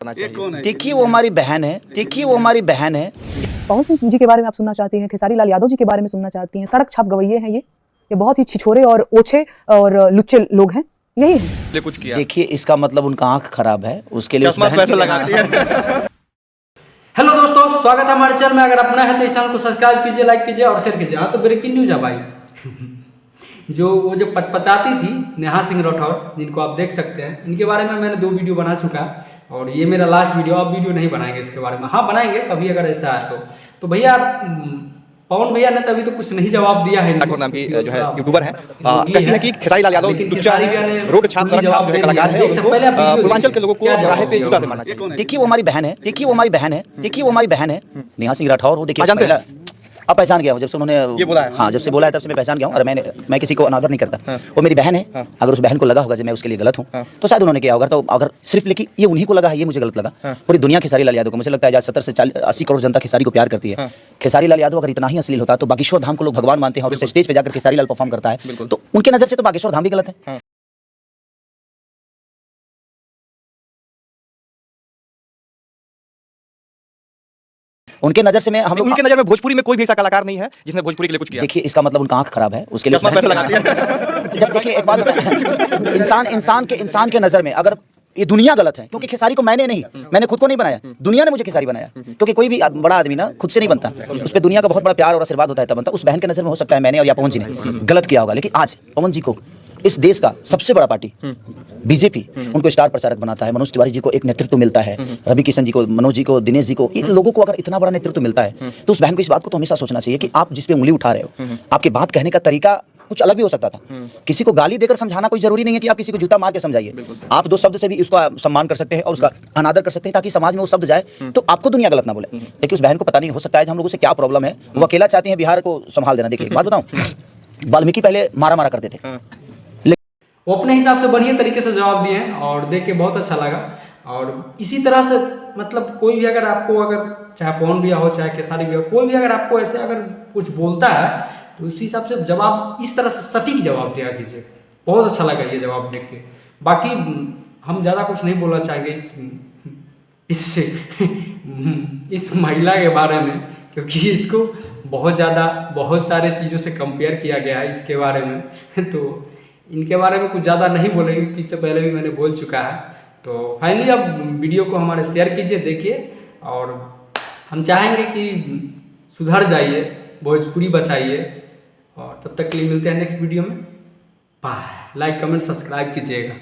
देखिए वो हमारी बहन है, देखिए वो हमारी बहन है। पवन सिंह जी के बारे में आप सुनना चाहती हैं, खेसारी लाल यादव जी के बारे में सुनना चाहती हैं, सड़क छाप गवैये हैं ये बहुत ही छिछोरे और ओछे और लुच्चे लोग हैं, यही है। कुछ किया। देखिए इसका मतलब उनका आंख खराब है, उसके लिए उस बहन पैसा की लगाती है। हेलो दोस्तों, स्वागत है हमारे चैनल में। अगर अपना है तो इस चैनल को सब्सक्राइब कीजिए, लाइक कीजिए और शेयर कीजिए। हाँ, तो ब्रेकिंग न्यूज है भाई। जो पचपचाती थी नेहा सिंह राठौर, जिनको आप देख सकते हैं, इनके बारे में मैंने 2 वीडियो बना चुका है और ये मेरा लास्ट वीडियो। अब वीडियो नहीं बनाएंगे इसके बारे में, हाँ बनाएंगे कभी अगर ऐसा है तो भैया पवन भैया ने तभी तो कुछ नहीं जवाब दिया है। राठौर नाम की जो है यूट्यूबर है, कहती है कि खेसारी लाल यादव लुच्चा है, रोड छाप सड़क छाप जो है कलाकार है, उनको पूर्वांचल के लोगों को चौराहे पे जूता से मारना चाहिए। देखिए वो हमारी बहन है, देखिए वो हमारी बहन है, देखिए वो हमारी बहन है नेहा सिंह राठौर। वो देखिए पहला अब पहचान गया हूँ, जब से उन्होंने ये बोला है। हाँ, जब से बोला है तब से मैं पहचान गया हूँ। और मैं किसी को अनादर नहीं करता। वो मेरी बहन है। अगर उस बहन को लगा होगा कि मैं उसके लिए गलत हूँ तो शायद उन्होंने किया होगा। तो अगर सिर्फ लेकिन ये उन्हीं को लगा है, ये मुझे गलत लगा। पूरी दुनिया खेसारी लाल यादव को, मुझे लगता है 70 से 80 करोड़ जनता खेसारी को प्यार करती है। खेसारी लाल यादव अगर इतना ही अश्लील होता तो बागेश्वर धाम को लोग भगवान मानते हैं और उस स्टेज पे जाकर खेसारी लाल परफॉर्म करता है तो उनके नजर से तो बागेश्वर धाम भी गलत है। उनके नजर से हम लोग, उनके नजर में भोजपुरी में कोई भी ऐसा कलाकार नहीं है जिसने भोजपुरी के लिए कुछ किया। देखिए इसका मतलब उनका आंख खराब है, उसके लिए पैसा लगाती है। जब देखिए एक बात इंसान के नजर में अगर ये दुनिया गलत है, क्योंकि खेसारी को मैंने खुद को नहीं बनाया, दुनिया ने मुझे खेसारी बनाया। क्योंकि कोई भी बड़ा आदमी ना खुद से नहीं बनता, उस पर दुनिया का बहुत बड़ा प्यार और आशीर्वाद होता है तब बनता। उस बहन के नजर में हो सकता है मैंने और या पवन जी ने गलत किया होगा, लेकिन आज पवन जी को इस देश का सबसे बड़ा पार्टी बीजेपी उनको स्टार प्रचारक बनाता है। मनोज तिवारी जी को एक नेतृत्व मिलता है, रवि किशन जी को, मनोज जी को, दिनेश जी को, इन लोगों को अगर इतना बड़ा नेतृत्व मिलता है तो उस बहन को इस बात को तो हमेशा सोचना चाहिए कि आप जिस पे उंगली उठा रहे हो, आपकी बात कहने का तरीका कुछ अलग भी हो सकता था। किसी को गाली देकर समझाना कोई जरूरी नहीं है कि आप किसी को जूता मार के समझाइए। आप 2 शब्द से भी उसका सम्मान कर सकते हैं और उसका अनादर कर सकते हैं ताकि समाज में वो शब्द जाए तो आपको दुनिया गलत ना बोले। लेकिन उस बहन को पता नहीं, हो सकता है हम लोगों से क्या प्रॉब्लम है, वो अकेला चाहती है बिहार को संभाल देना। देखिए एक बात बताऊं, वाल्मीकि पहले मारा करते थे, वो अपने हिसाब से बढ़िया तरीके से जवाब दिए हैं और देख के बहुत अच्छा लगा। और इसी तरह से मतलब कोई भी अगर आपको, अगर चाहे पवन भैया हो चाहे खेसारी भैया, कोई भी अगर आपको ऐसे अगर कुछ बोलता है तो उसी हिसाब से जवाब इस तरह से सटीक जवाब दिया कीजिए। बहुत अच्छा लगा ये जवाब देख के। बाकी हम ज़्यादा कुछ नहीं बोलना चाहेंगे इस महिला के बारे में, क्योंकि इसको बहुत सारे चीज़ों से कंपेयर किया गया है इसके बारे में। तो इनके बारे में कुछ ज़्यादा नहीं बोलेंगे क्योंकि इससे पहले भी मैंने बोल चुका है। तो फाइनली अब वीडियो को हमारे शेयर कीजिए, देखिए, और हम चाहेंगे कि सुधर जाइए, भोजपुरी बचाइए। और तब तक के लिए मिलते हैं नेक्स्ट वीडियो में। बाय। लाइक कमेंट सब्सक्राइब कीजिएगा।